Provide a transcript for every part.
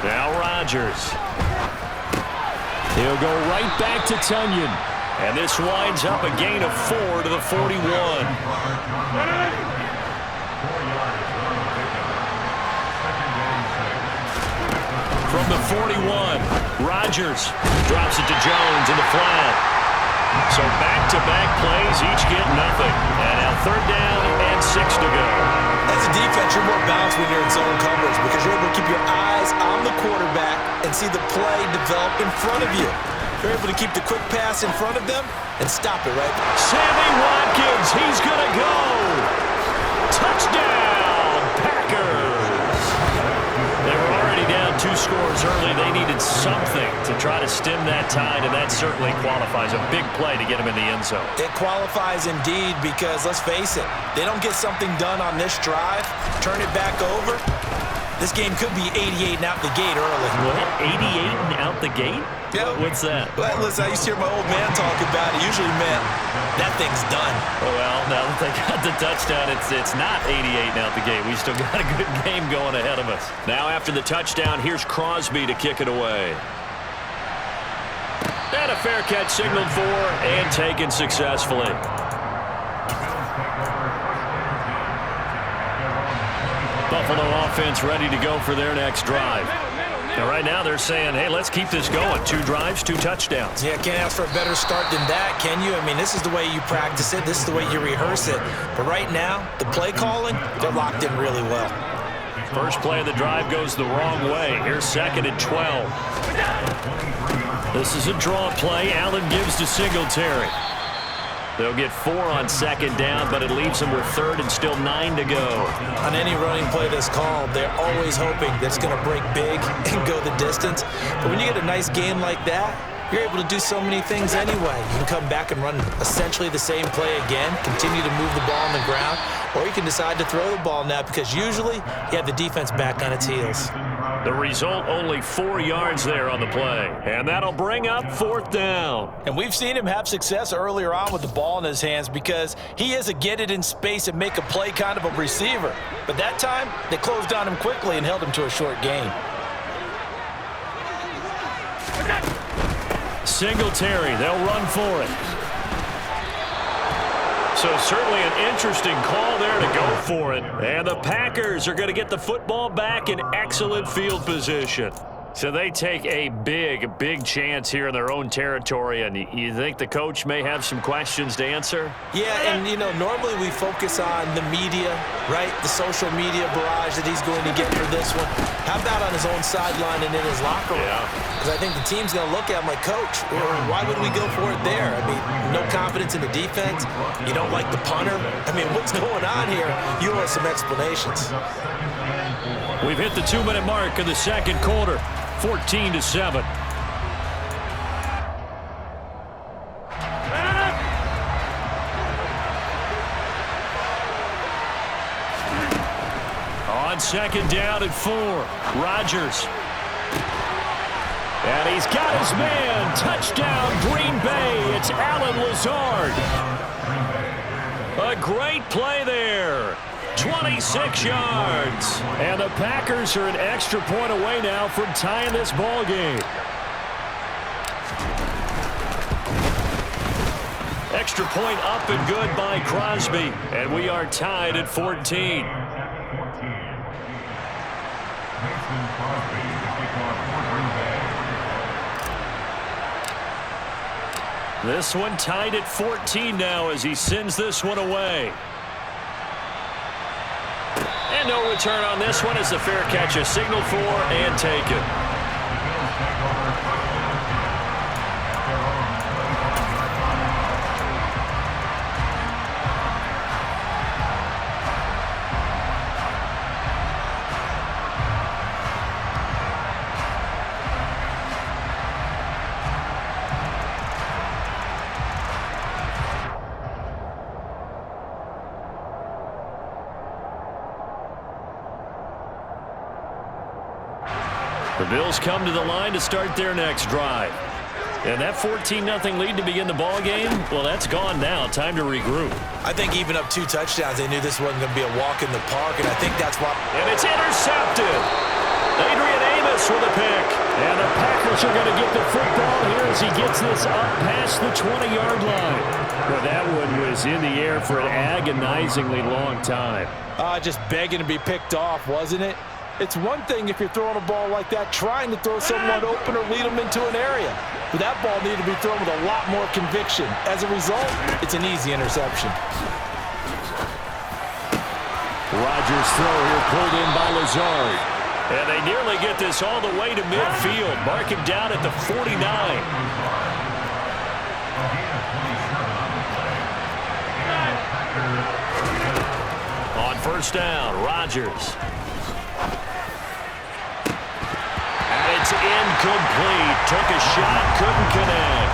Now Rodgers. He'll go right back to Tunyon. And this winds up a gain of 4 to the 41. From the 41, Rodgers drops it to Jones in the flat. So back-to-back plays, each get nothing. And now 3rd down and 6 to go. As a defense, you're more balanced when you're in zone coverage because you're able to keep your eyes on the quarterback and see the play develop in front of you. You're able to keep the quick pass in front of them and stop it, right? Sammy Watkins, he's going to go. Touchdown, Packers. They were already down 2 scores early. They needed something to try to stem that tide, and that certainly qualifies. A big play to get them in the end zone. It qualifies indeed because, let's face it, they don't get something done on this drive, turn it back over. This game could be 88 and out the gate early. What? 88 and out the gate? Yeah. What's that? Well, listen, I used to hear my old man talk about it. Usually meant that thing's done. Well, now that they got the touchdown, it's not 88 and out the gate. We still got a good game going ahead of us. Now after the touchdown, here's Crosby to kick it away. And a fair catch signaled for and taken successfully. Buffalo offense ready to go for their next drive. And right now they're saying, hey, let's keep this going. 2 drives, 2 touchdowns. Yeah, can't ask for a better start than that, can you? I mean, this is the way you practice it. This is the way you rehearse it. But right now, the play calling, they're locked in really well. First play of the drive goes the wrong way. Here's 2nd and 12. This is a draw play. Allen gives to Singletary. They'll get 4 on 2nd down, but it leaves them with 3rd and still 9 to go. On any running play that's called, they're always hoping that it's going to break big and go the distance. But when you get a nice game like that, you're able to do so many things anyway. You can come back and run essentially the same play again, continue to move the ball on the ground, or you can decide to throw the ball now because usually you have the defense back on its heels. The result, only 4 yards there on the play. And that'll bring up 4th down. And we've seen him have success earlier on with the ball in his hands because he is a get it in space and make a play kind of a receiver. But that time, they closed on him quickly and held him to a short gain. Singletary, they'll run for it. So certainly an interesting call there to go for it. And the Packers are going to get the football back in excellent field position. So they take a big chance here in their own territory. And you think the coach may have some questions to answer? Yeah, and, you know, normally we focus on the media, right? The social media barrage that he's going to get for this one. How about on his own sideline and in his locker room? Because I think the team's going to look at him like, Coach, why would we go for it there? I mean, no confidence in the defense. You don't like the punter. I mean, what's going on here? You want some explanations. We've hit the 2-minute mark of the 2nd quarter. 14-7. On 2nd down and 4, Rodgers. And he's got his man. Touchdown, Green Bay. It's Allen Lazard. A great play there. 26 yards. And the Packers are an extra point away now from tying this ball game. Extra point up and good by Crosby. And we are tied at 14. This one tied at 14 now as he sends this one away. And no return on this one as the fair catch is signaled for and taken. The Bills come to the line to start their next drive. And that 14-0 lead to begin the ball game, well, that's gone now. Time to regroup. I think even up 2 touchdowns, they knew this wasn't going to be a walk in the park, and I think that's why. And it's intercepted. Adrian Amos Davis with a pick. And the Packers are going to get the football here as he gets this up past the 20-yard line. Well, that one was in the air for an agonizingly long time. Just begging to be picked off, wasn't it? It's one thing if you're throwing a ball like that, trying to throw someone open or lead them into an area. But that ball needed to be thrown with a lot more conviction. As a result, it's an easy interception. Rodgers' throw here pulled in by Lazard. And they nearly get this all the way to midfield. Mark him down at the 49. On first down, Rodgers. And it's incomplete. Took a shot, couldn't connect.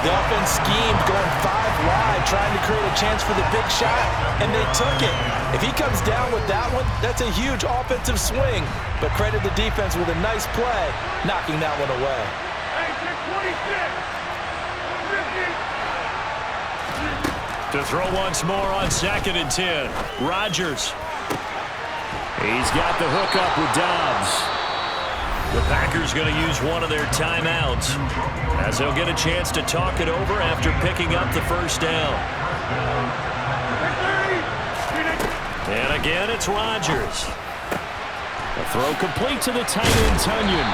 The offense schemed, going 5 wide, trying to create a chance for the big shot, and they took it. If he comes down with that one, that's a huge offensive swing. But credit the defense with a nice play, knocking that one away. To throw once more on 2nd and 10. Rodgers. He's got the hook up with Dobbs. The Packers going to use one of their timeouts as they'll get a chance to talk it over after picking up the first down. And again, it's Rodgers. The throw complete to the tight end, Tunyon.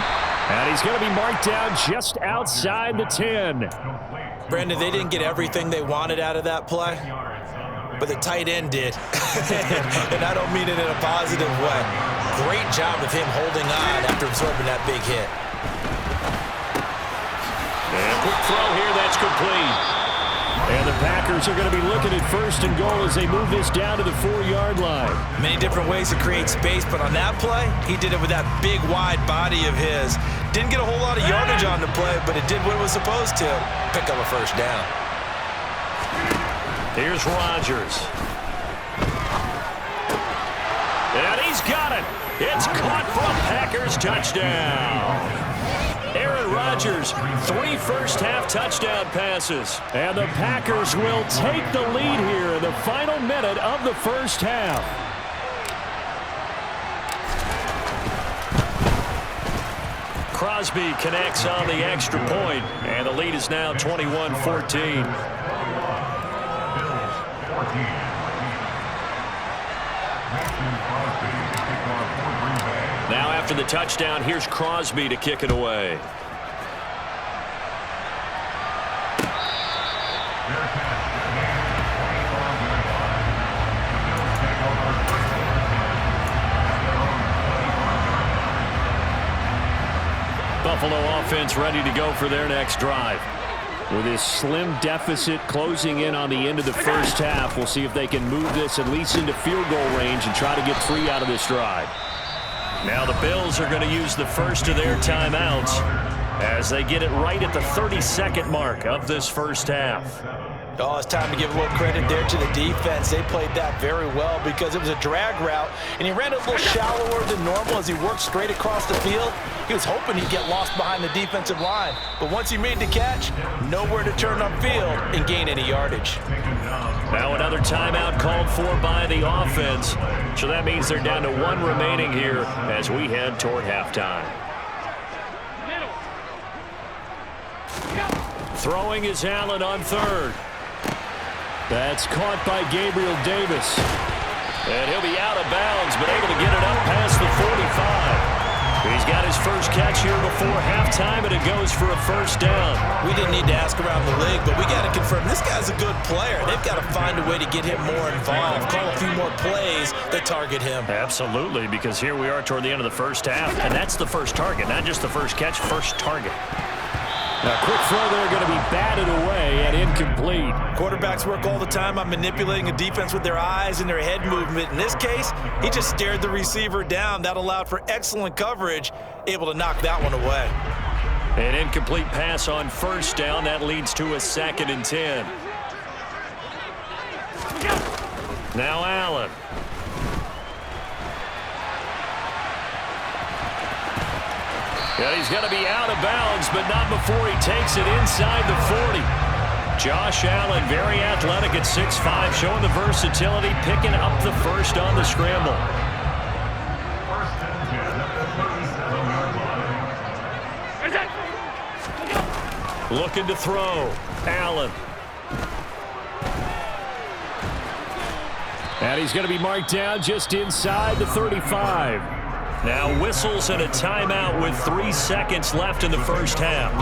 And he's going to be marked down just outside the 10. Brandon, they didn't get everything they wanted out of that play, but the tight end did. And I don't mean it in a positive way. Great job of him holding on after absorbing that big hit. And quick throw here, that's complete. And the Packers are going to be looking at 1st and goal as they move this down to the 4-yard line. Many different ways to create space, but on that play, he did it with that big, wide body of his. Didn't get a whole lot of yardage on the play, but it did what it was supposed to. Pick up a first down. Here's Rodgers. And he's got it. It's caught for a Packers touchdown. Aaron Rodgers, 3 first-half touchdown passes. And the Packers will take the lead here in the final minute of the first half. Crosby connects on the extra point, and the lead is now 21-14. Now after the touchdown, here's Crosby to kick it away. Buffalo offense ready to go for their next drive. With this slim deficit closing in on the end of the first half, we'll see if they can move this at least into field goal range and try to get 3 out of this drive. Now the Bills are going to use the first of their timeouts as they get it right at the 32nd mark of this first half. Oh, it's time to give a little credit there to the defense. They played that very well because it was a drag route, and he ran a little shallower than normal as he worked straight across the field. He was hoping he'd get lost behind the defensive line, but once he made the catch, nowhere to turn upfield and gain any yardage. Now another timeout called for by the offense, so that means they're down to 1 remaining here as we head toward halftime. Throwing is Allen on 3rd. That's caught by Gabriel Davis. And he'll be out of bounds, but able to get it up past the 45. He's got his first catch here before halftime, and it goes for a first down. We didn't need to ask around the league, but we got to confirm this guy's a good player. They've got to find a way to get him more involved, call a few more plays that target him. Absolutely, because here we are toward the end of the first half, and that's the first target, not just the first catch, first target. A quick throw there going to be batted away and incomplete. Quarterbacks work all the time on manipulating a defense with their eyes and their head movement. In this case, he just stared the receiver down. That allowed for excellent coverage, able to knock that one away. An incomplete pass on first down. That leads to a 2nd and 10. Now Allen. Yeah, he's going to be out of bounds, but not before he takes it inside the 40. Josh Allen, very athletic at 6'5", showing the versatility, picking up the first on the scramble. Looking to throw. Allen. And he's going to be marked down just inside the 35. Now whistles and a timeout with 3 seconds left in the first half.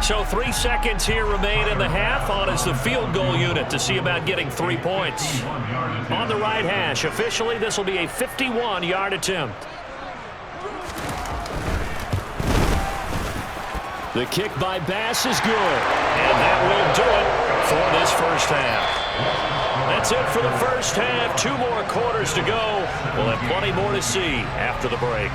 So 3 seconds here remain in the half. On is the field goal unit to see about getting 3 points. On the right hash, officially this will be a 51-yard attempt. The kick by Bass is good. And that will do it for this first half. That's it for the first half. 2 more quarters to go. We'll have plenty more to see after the break.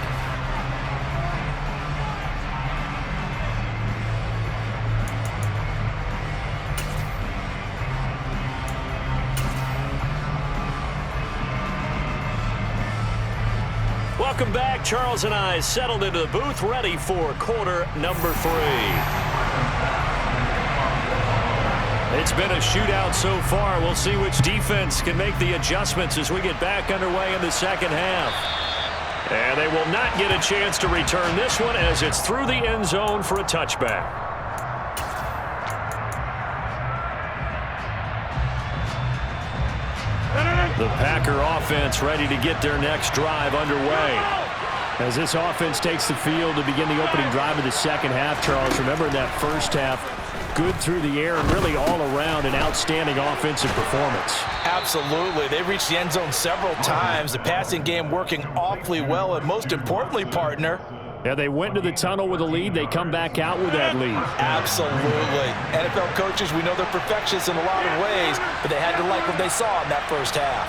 Welcome back. Charles and I settled into the booth, ready for quarter number 3. It's been a shootout so far. We'll see which defense can make the adjustments as we get back underway in the second half. And they will not get a chance to return this one as it's through the end zone for a touchback. The Packer offense ready to get their next drive underway. As this offense takes the field to begin the opening drive of the second half, Charles, remember in that first half, good through the air and really all around an outstanding offensive performance. Absolutely. They reached the end zone several times. The passing game working awfully well, and most importantly, partner, yeah, they went into the tunnel with a lead. They come back out with that lead. Absolutely. NFL coaches, we know they're perfectionists in a lot of ways, but they had to like what they saw in that first half.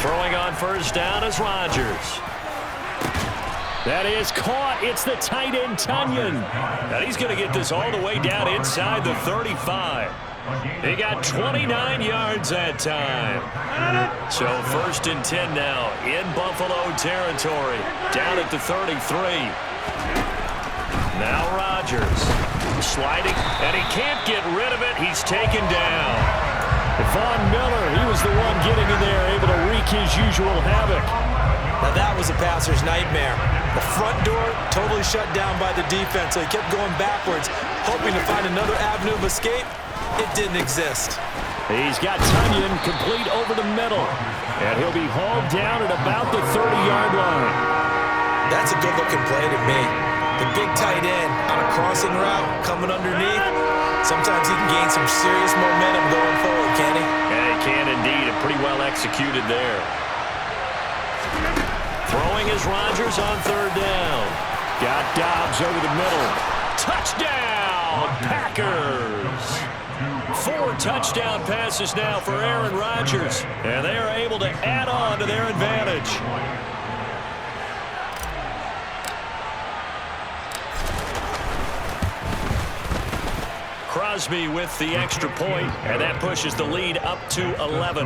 Throwing on first down is Rodgers. That is caught. It's the tight end, Tunyon. And he's going to get this all the way down inside the 35. He got 29 yards that time. So first and 10 now in Buffalo territory. Down at the 33. Now Rodgers sliding, and he can't get rid of it. He's taken down. Von Miller, he was the one getting in there, able to wreak his usual havoc. Now that was a passer's nightmare. The front door totally shut down by the defense, so he kept going backwards, hoping to find another avenue of escape. It didn't exist. He's got Tunyon complete over the middle, and he'll be hauled down at about the 30-yard line. That's a good-looking play to me. The big tight end on a crossing route coming underneath. Sometimes he can gain some serious momentum going forward, can he? Yeah, he can indeed, and pretty well executed there. Throwing is Rodgers on third down. Got Dobbs over the middle. Touchdown, Packers! 4 touchdown passes now for Aaron Rodgers, and they are able to add on to their advantage. Crosby with the extra point, and that pushes the lead up to 11.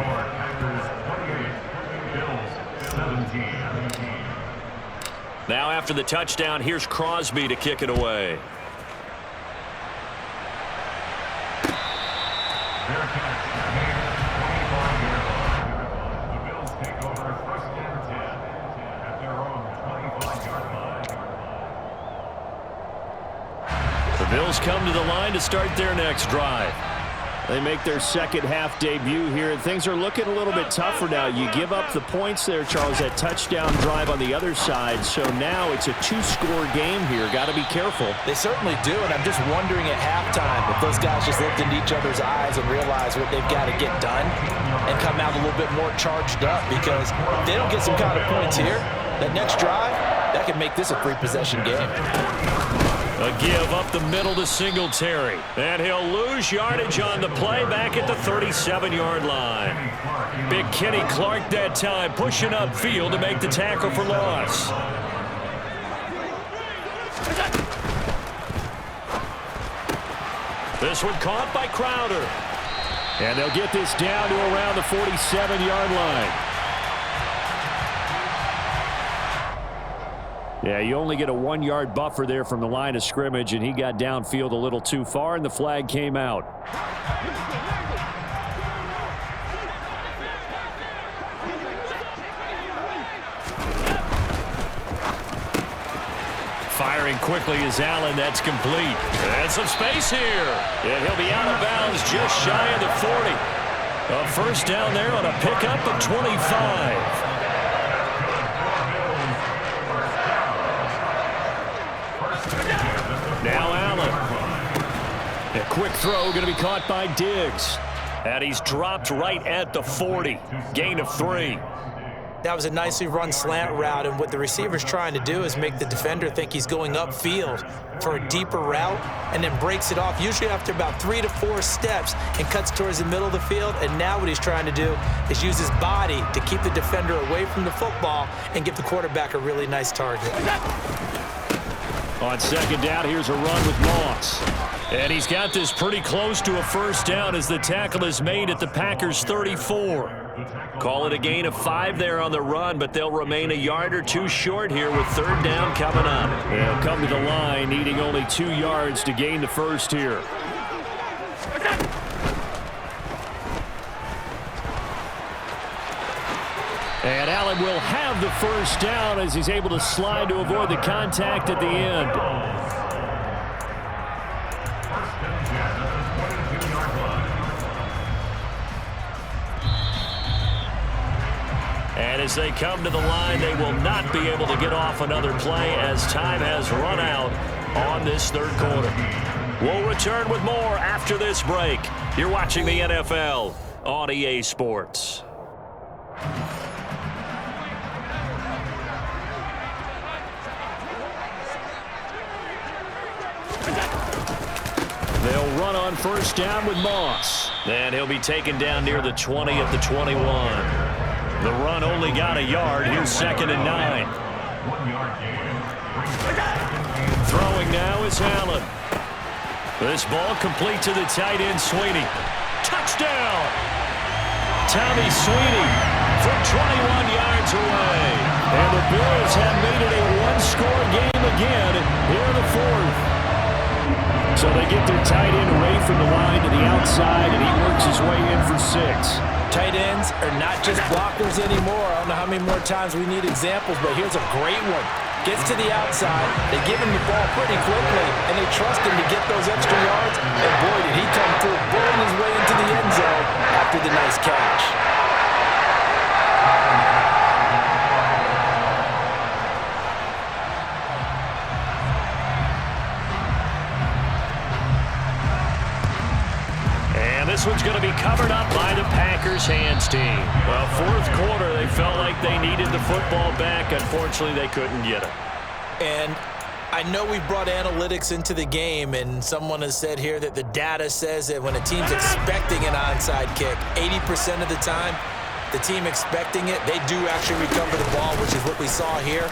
Now after the touchdown, here's Crosby to kick it away. The Bills come to the line to start their next drive. They make their second half debut here, and things are looking a little bit tougher now. You give up the points there, Charles, that touchdown drive on the other side. So now it's a 2-score game here. Got to be careful. They certainly do, and I'm just wondering at halftime if those guys just looked into each other's eyes and realized what they've got to get done and come out a little bit more charged up, because if they don't get some kind of points here, that next drive, that could make this a 3-possession game. A give up the middle to Singletary. And he'll lose yardage on the play back at the 37-yard line. Big Kenny Clark that time pushing upfield to make the tackle for loss. This one caught by Crowder. And they'll get this down to around the 47-yard line. Yeah, you only get a 1-yard buffer there from the line of scrimmage, and he got downfield a little too far, and the flag came out. firing quickly as Allen. That's complete. And some space here. And he'll be out of bounds just shy of the 40. A first down there on a pickup of 25. Now Allen. A quick throw going to be caught by Diggs. And he's dropped right at the 40. Gain of 3. That was a nicely run slant route, and what the receiver's trying to do is make the defender think he's going upfield for a deeper route and then breaks it off, usually after about 3 to 4 steps, and cuts towards the middle of the field. And now what he's trying to do is use his body to keep the defender away from the football and give the quarterback a really nice target. On second down, here's a run with Moss. And he's got this pretty close to a first down as the tackle is made at the Packers' 34. Call it a gain of 5 there on the run, but they'll remain a yard or 2 short here with third down coming up. They'll come to the line needing only 2 yards to gain the first here. And Allen will have the first down as he's able to slide to avoid the contact at the end. And as they come to the line, they will not be able to get off another play as time has run out on this third quarter. We'll return with more after this break. You're watching the NFL on EA Sports. They'll run on first down with Moss. And he'll be taken down near the 20 at the 21. The run only got a yard. Here's second and 9. Throwing now is Allen. This ball complete to the tight end, Sweeney. Touchdown! Tommy Sweeney from 21 yards away. And the Bills have made it a one-score game again here in the fourth. So they get their tight end away from the line to the outside, and he works his way in for 6. Tight ends are not just blockers anymore. I don't know how many more times we need examples, but here's a great one. Gets to the outside, they give him the ball pretty quickly, and they trust him to get those extra yards. And boy, did he come through, bulling his way into the end zone after the nice catch. This one's going to be covered up by the Packers hands team. Well, fourth quarter, they felt like they needed the football back. Unfortunately, they couldn't get it. And I know we brought analytics into the game, and someone has said here that the data says that when a team's expecting an onside kick, 80% of the time, the team expecting it, they do actually recover the ball, which is what we saw here.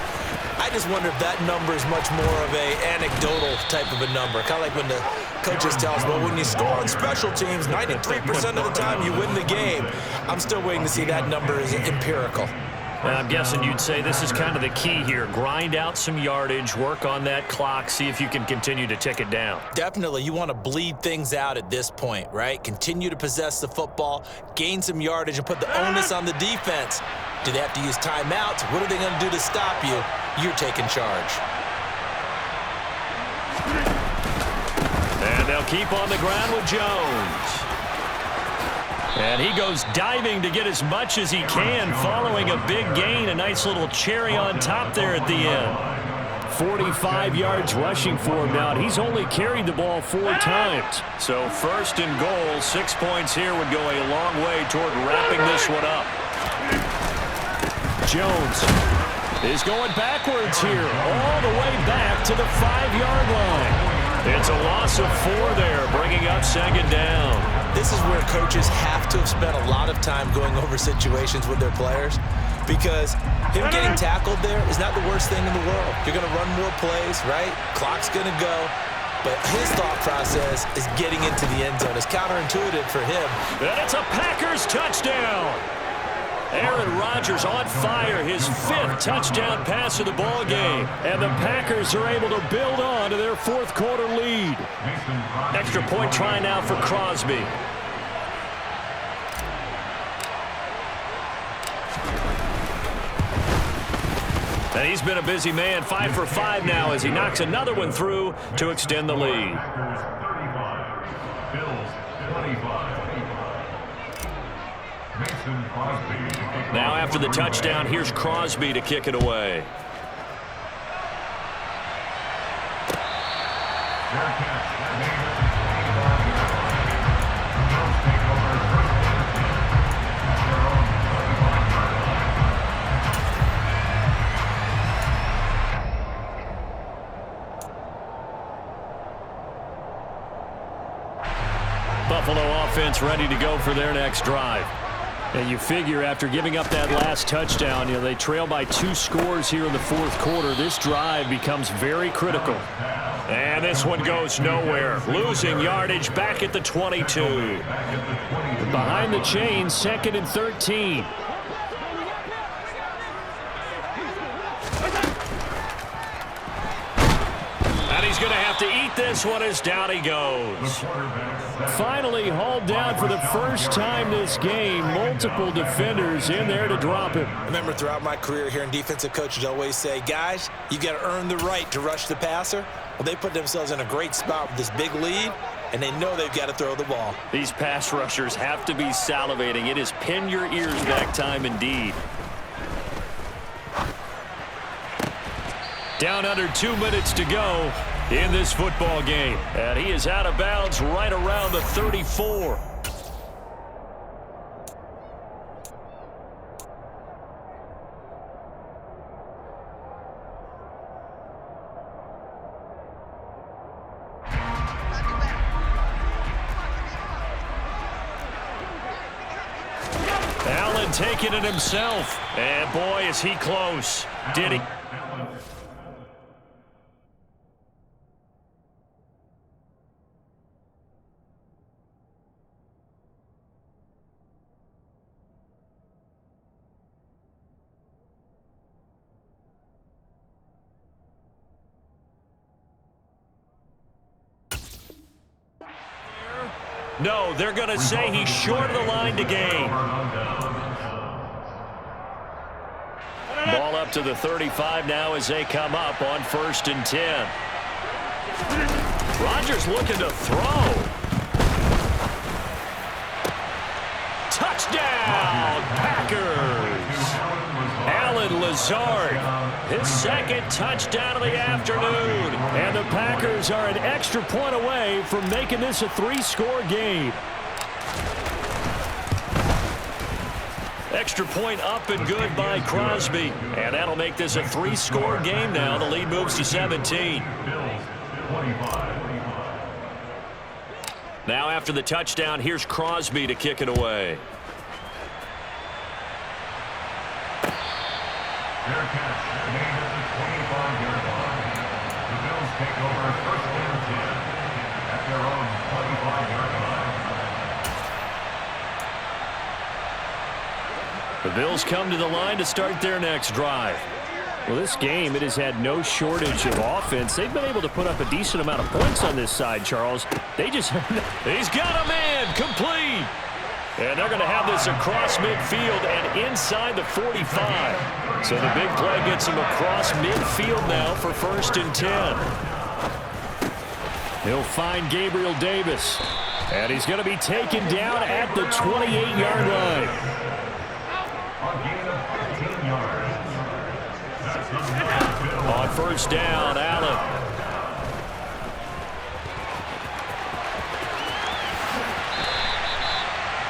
I just wonder if that number is much more of a anecdotal type of a number. Kind of like when the coaches tell us, well, when you score on special teams, 93% of the time you win the game. I'm still waiting to see that number is empirical. Well, I'm guessing you'd say this is kind of the key here. Grind out some yardage, work on that clock, see if you can continue to tick it down. Definitely. You want to bleed things out at this point, right? Continue to possess the football, gain some yardage, and put the onus on the defense. Do they have to use timeouts? What are they going to do to stop you? You're taking charge. And they'll keep on the ground with Jones. And he goes diving to get as much as he can following a big gain. A nice little cherry on top there at the end. 45 yards rushing for him now. He's only carried the ball 4 times. So first and goal, 6 points here would go a long way toward wrapping this one up. Jones is going backwards here, all the way back to the 5-yard line. It's a loss of 4 there, bringing up second down. This is where coaches have to have spent a lot of time going over situations with their players, because him getting tackled there is not the worst thing in the world. You're going to run more plays, right? Clock's going to go. But his thought process is getting into the end zone. It's counterintuitive for him. And it's a Packers touchdown. Aaron Rodgers on fire, his 5th touchdown pass of the ball game. And the Packers are able to build on to their 4th quarter lead. Extra point try now for Crosby. And he's been a busy man, 5 for 5 now as he knocks another one through to extend the lead. Now after the touchdown, here's Crosby to kick it away. Buffalo offense ready to go for their next drive. And you figure after giving up that last touchdown, they trail by 2 scores here in the fourth quarter. This drive becomes very critical. And this one goes nowhere. Losing yardage back at the 22. Behind the chains, 2nd and 13. And he's going to have to eat this one as down he goes. Finally hauled down for the first time this game. Multiple defenders in there to drop him. I remember throughout my career hearing defensive coaches always say, guys, you got to earn the right to rush the passer. Well, they put themselves in a great spot with this big lead, and they know they've got to throw the ball. These pass rushers have to be salivating. It is pin your ears back time indeed. Down under 2 minutes to go in this football game. And he is out of bounds right around the 34. Allen taking it himself. And boy, is he close. Did he? No, they're going to say he's short of the line to gain. Ball up to the 35 now as they come up on 1st and 10. Rodgers looking to throw. Touchdown, Packers. Allen Lazard, his 2nd touchdown of the afternoon. And the Packers are an extra point away from making this a 3-score game. Extra point up and good by Crosby. And that'll make this a 3-score game now. The lead moves to 17. Now after the touchdown, here's Crosby to kick it away. Their catch made at the 25-yard line. The Bills take over 1st and 10 at their own 25-yard line. The Bills come to the line to start their next drive. Well, this game, it has had no shortage of offense. They've been able to put up a decent amount of points on this side, Charles. They just... He's got a man, complete. And they're going to have this across midfield and inside the 45. So the big play gets him across midfield now for 1st and 10. He'll find Gabriel Davis. And he's going to be taken down at the 28-yard line. On 1st down, Allen.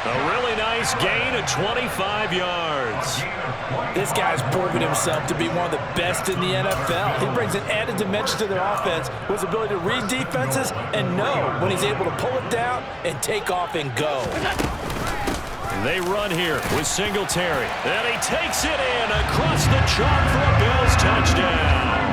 A really nice gain of 25 yards. This guy's proven himself to be one of the best in the NFL. He brings an added dimension to their offense with his ability to read defenses and know when he's able to pull it down and take off and go. They run here with Singletary. And he takes it in across the chalk for a Bills touchdown.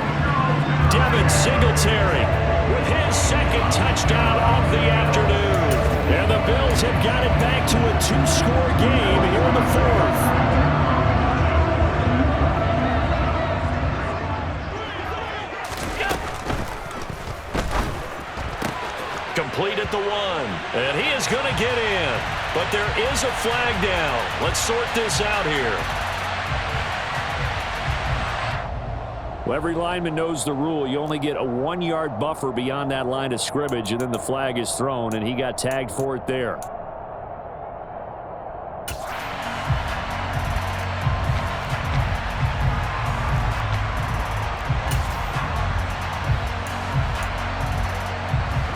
Devin Singletary with his 2nd touchdown of the afternoon. And the Bills have got it back to a 2-score game here in the 4th. Complete at the 1. And he is going to get in. But there is a flag down. Let's sort this out here. Well, every lineman knows the rule. You only get a 1-yard buffer beyond that line of scrimmage, and then the flag is thrown, and he got tagged for it there.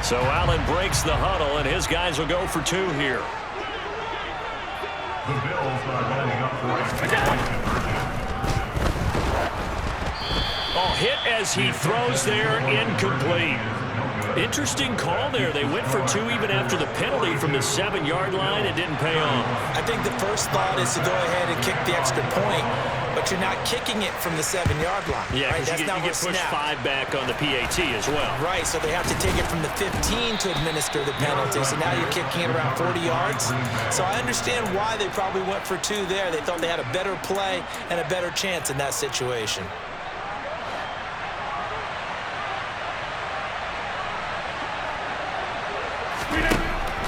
So Allen breaks the huddle, and his guys will go for 2 here. The Bills are lining up for Oh, hit as he throws there, incomplete. Interesting call there. They went for 2 even after the penalty from the 7-yard line. It didn't pay off. I think the first thought is to go ahead and kick the extra point, but you're not kicking it from the 7-yard line. Yeah, right? That's you get pushed 5 back on the PAT as well. Right, so they have to take it from the 15 to administer the penalty. So now you're kicking it around 40 yards. So I understand why they probably went for 2 there. They thought they had a better play and a better chance in that situation.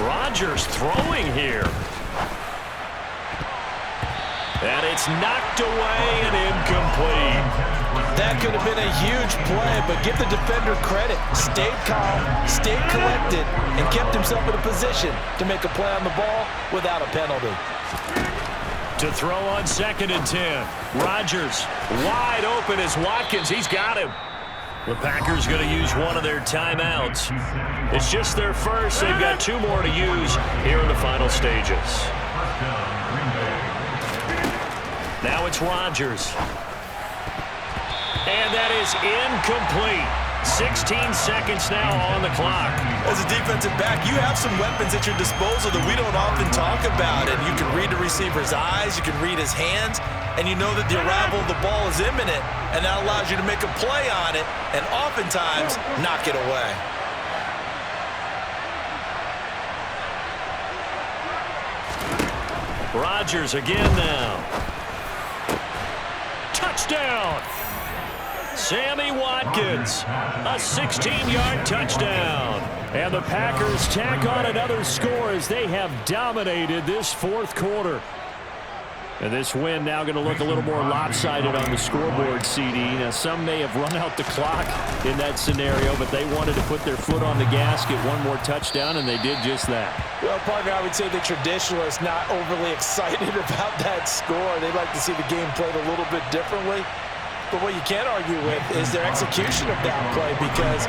Rodgers throwing here. And it's knocked away and incomplete. That could have been a huge play, but give the defender credit. Stayed calm, stayed collected, and kept himself in a position to make a play on the ball without a penalty. To throw on 2nd and 10. Rodgers wide open as Watkins. He's got him. The Packers going to use one of their timeouts. It's just their first. They've got 2 more to use here in the final stages. Now it's Rodgers. And that is incomplete. 16 seconds now on the clock. As a defensive back, you have some weapons at your disposal that we don't often talk about. And you can read the receiver's eyes, you can read his hands, and you know that the arrival of the ball is imminent, and that allows you to make a play on it and oftentimes knock it away. Rodgers again now. Touchdown! Sammy Watkins, a 16-yard touchdown. And the Packers tack on another score as they have dominated this 4th quarter. And this win now going to look a little more lopsided on the scoreboard, CD. Now, some may have run out the clock in that scenario, but they wanted to put their foot on the gas, get one more touchdown, and they did just that. Well, partner, I would say the traditionalists not overly excited about that score. They'd like to see the game played a little bit differently. But what you can't argue with is their execution of that play, because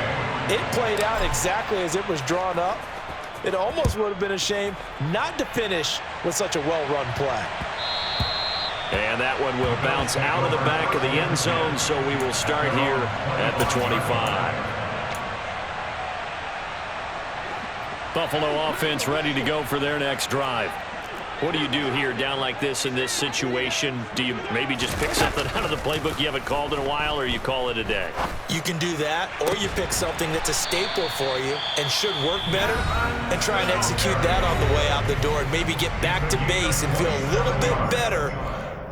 it played out exactly as it was drawn up. It almost would have been a shame not to finish with such a well-run play. And that one will bounce out of the back of the end zone, so we will start here at the 25. Buffalo offense ready to go for their next drive. What do you do here down like this in this situation? Do you maybe just pick something out of the playbook you haven't called in a while, or you call it a day? You can do that, or you pick something that's a staple for you and should work better and try and execute that on the way out the door and maybe get back to base and feel a little bit better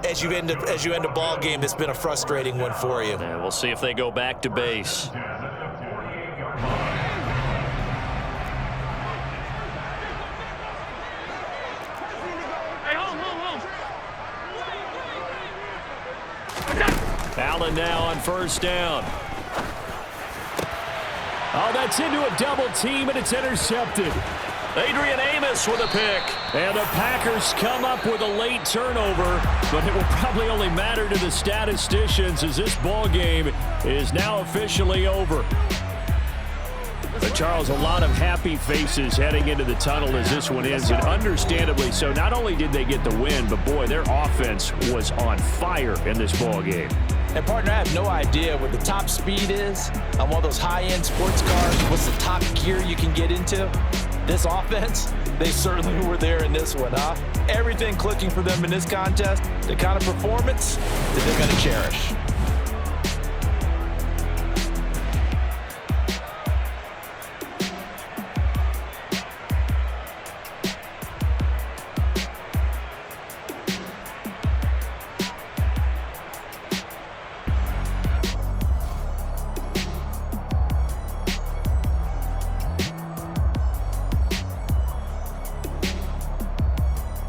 as you end a ball game that's been a frustrating one for you. And we'll see if they go back to base. Allen now on 1st down. Oh, that's into a double team, and it's intercepted. Adrian Amos with a pick. And the Packers come up with a late turnover, but it will probably only matter to the statisticians as this ball game is now officially over. But Charles, a lot of happy faces heading into the tunnel as this one ends, and understandably so. Not only did they get the win, but boy, their offense was on fire in this ball game. And partner, I have no idea what the top speed is on one of those high-end sports cars. What's the top gear you can get into? This offense, they certainly were there in this one, huh? Everything clicking for them in this contest, the kind of performance that they're going to cherish.